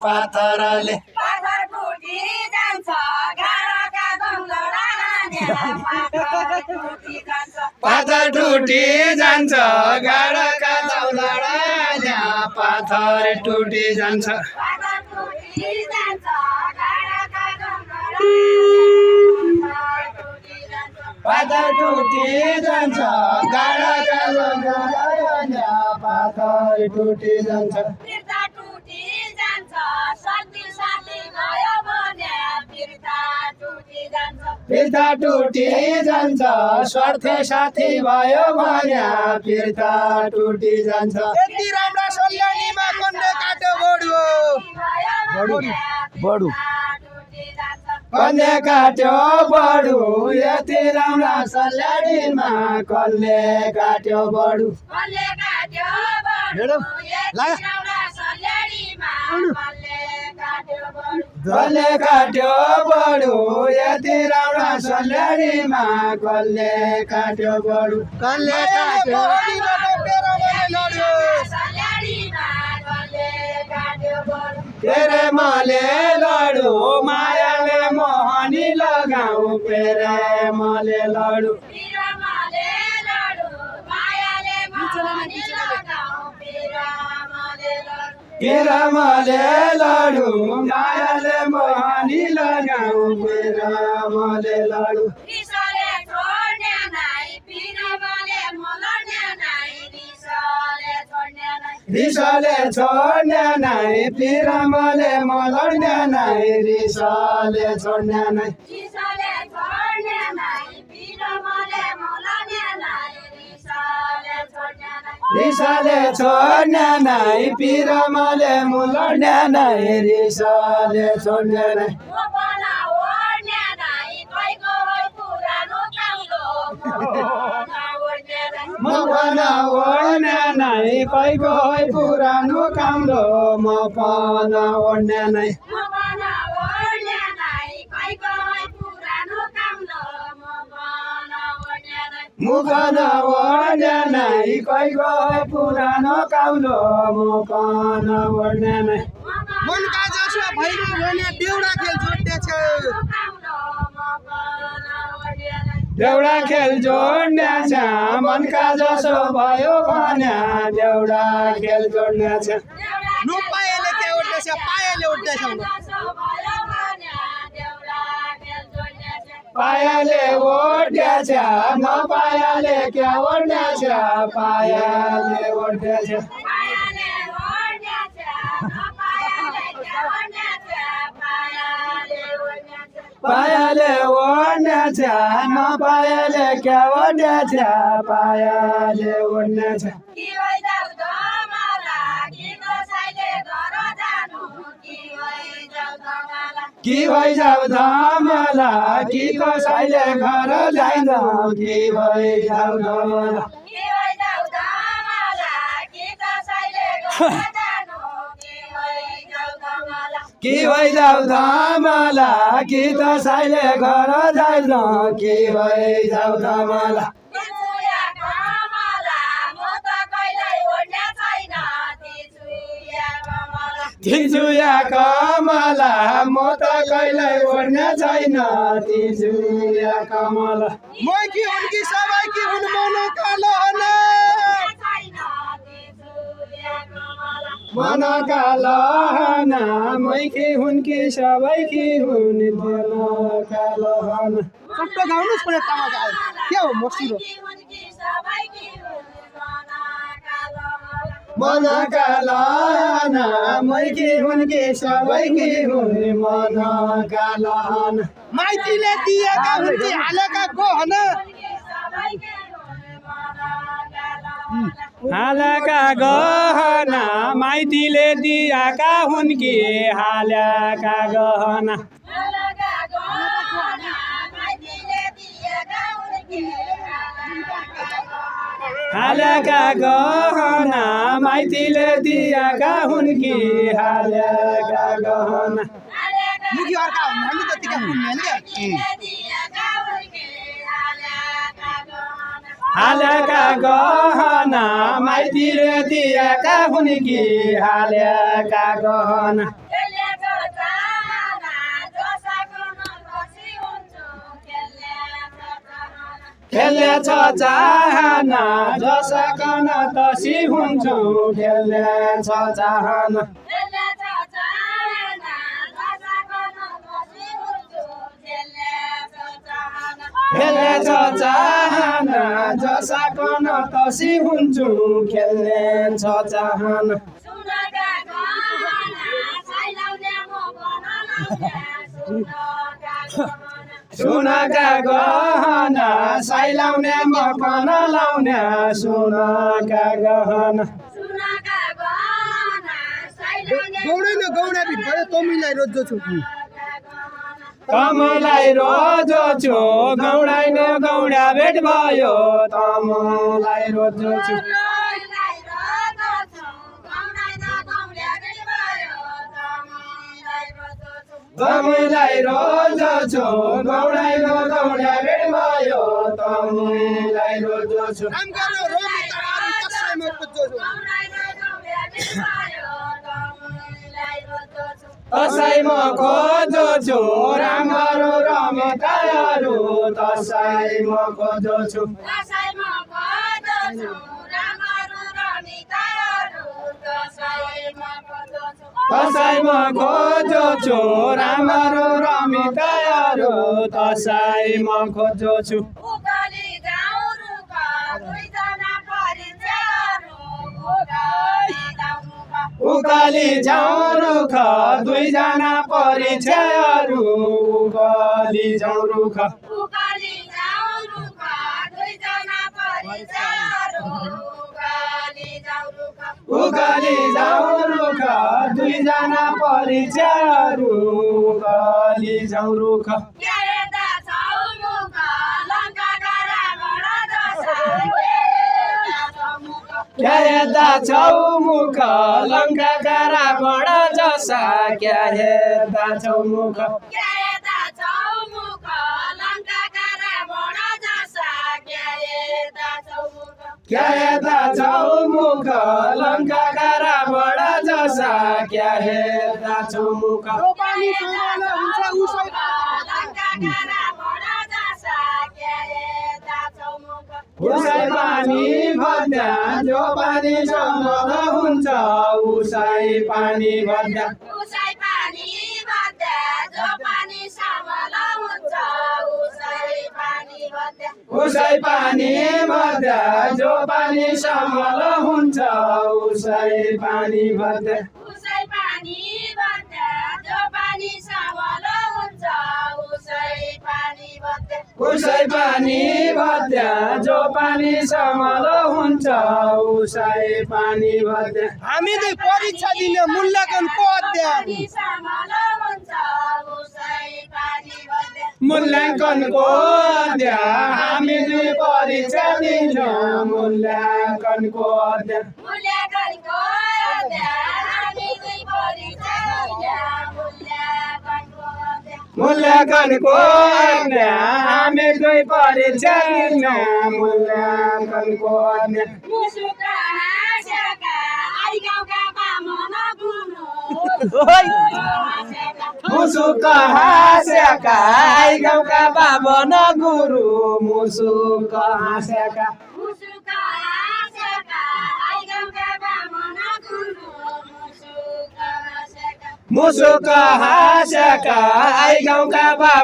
पाथरले पाथर टुटी जान्छ घाँडका दङ्गडा पाथर टुटी जान्छ गाडाका दौलडा पाथर टुटी जान्छ पाथर टुटी जान्छ गाडाका दौलडा पाथर टुटी जान्छ फिर्ता टुटी जान्छ स्वार्थी साथी भयो भन्या फिर्ता टुटी जान्छ यति राम्रा सल्यानीमा कन्ने काट्यो बडु कन्ने काट्यो बडु यति राम्रा सल्यानीमा कन्ने काट्यो बडु कन्ने काट्यो बडु यति राम्रा सल्यानीमा कन्ने काट्यो बडु कन्ने काट्यो तेरे मले लडु मायाले मोहनी लगाऊ पेरे मले लडु तेरा मले लडु मायाले मोहनी लगाऊ पेरे मले लडु रिसले छोड्ने नै पिरमले मलड्ने नै रिसले छोड्ने नै रिसले छोड्ने नै पिरमले मलड्ने नै रिसले छोड्ने नै म पनि ओड्ने नै कैको पुरानो काम्रो म पनि ओड्ने नै मुखन ओड्ने नै कैको पुरानो काम्रो म पनि ओड्ने नै मनका जसो भैरो भने देउडा खेल जोड्ने छ देउडा खेल जोड्ने छ मनका जसो भयो भने देउडा खेल जोड्ने छ नपाएले के उड्दैछ पाएले उड्दैछ पायाले ओड्दैछ नपायाले क्या ओड्दैछ पायाले ओड्दैछ पायाले ओड्नेछ नपायाले क्या ओड्नेछ पायाले ओड्नेछ कि भइजाऊ धमला कि कसैले घर जाइन कि भइजाऊ धमला कि भइजाऊ धमला कि कसैले घर जाइन कि भइजाऊ धमला तिजुया कमला म त कहिल्यै ओड्ने छैन तिजुया कमला मै कि उनकी सबै कि हुन मनोकालहना मनोकालहना मै कि हुन कि सबै कि हुन मनोकालहना सबै गाउनुस् पनि तमासा के हो मसिरो मनोकालहना मै कि हुन कि सबै कि हुन मनोकालहना माइतीले दिएका हुन् कि हालेका गहना हालेका गहना माइतीले दिएका हुन् कि हालेका गहना हालेका गहना माइतीले दिएका हुन् कि हालेका गहना मुखी अर्का भन्नु जतिका पुण्य नि हालेका गहना माइतीले दिएका हुन् कि हालेका गहना खेल्ने छ चाहना जसकन तसी हुन्छु खेल्ने छ चाहना खेल्ने छ चाहना जसको नतसी हुन्छु खेल्ने छ चाहना खेल्ने छ चाहना जसकन तसी हुन्छु खेल्ने छ चाहना सुनका गहना साइलाउने म बन सुनका गहना साइलाउने मकन लाउने सुनका गहना सुनका गहना साइलाउने गौडैन गौडा भिड भयो तमीलाई रोज्दो छु तमलाई रोजो छु गौडाइन गौडा भेट भयो तमलाई रोजो छु तमलाई रोजो छु गौडाइन गौडा भेट भयो तमलाई रोजो छु काम गर्यो रोमी तारू कसैमा खोज्दो छु तसैमा खोजो छु राम्रो रमताहरू तसैमा खोजो छु तसैमा खोजो छु राम्रो रमिताहरू तसैमा खोजो छु उकाली जाऊ रुख दुईजना परिचयहरू उकाली जाउँ रुख दुईजना परिचयहरू उकाली जाउँ रुख उकाली जाऊ रुख दुईजना परिचयहरू उकाली जाउँ रुख दुईजना परिचयहरू उकाली जाउँ रुख क्या हेर्दा छौ मुख लङ्काका रावण जसा क्या हेर्दा छौ मुख क्या हेर्दा छौ मुख लङ्काका रावण जसा क्या हेर्दा छौ मुख क्या हेर्दा छौ मुख लङ्काका रावण जसा क्या हेर्दा छौ मुख जो पानी समाल हुन्छ उसै लङ्काका रावण जसा क्या हेर्दा छौ मुख उसै पानी भद्दा जो पानी समल हुन्छ उसै पानी भद्दा उसै पानी भद्दा जो पानी समल हुन्छ उसै पानी भद्दा उसै पानी भद्दा जो पानी समल हुन्छ उसै पानी भद्दा उसै पानी भद्दा जो पानी समल हुन्छ उसै पानी भद्दा उसै पानी भद्दा जो पानी समल हुन्छ उसै पानी भद्दा हामी दुई परीक्षा दिने मूल्याङ्कन को अध्ययन पानी समल हुन्छ उसै पानी भद्दा मूल्याङ्कनको अध्ययन हामी दुई परीक्षा दिन्छौँ मूल्याङ्कनको अध्ययन मूल्याङ्कनको अध्ययन हामी दुई परीक्षा मूल्याङ्कनको अध्ययन हामी दुई परीक्षा दिन्छौँ मूल्याङ्कनको अध्ययन मुसुका हाँसेका आई गाउँका बामन गुरु मुसुक हाँसेका आई गाउँका बाबन गुरु मुसुक हाँसेका मुसुका हाँसेका आई गाउँका बामन गुरु मुसुका हाँसेका मुसुक हाँसेका आई गाउँका बाबन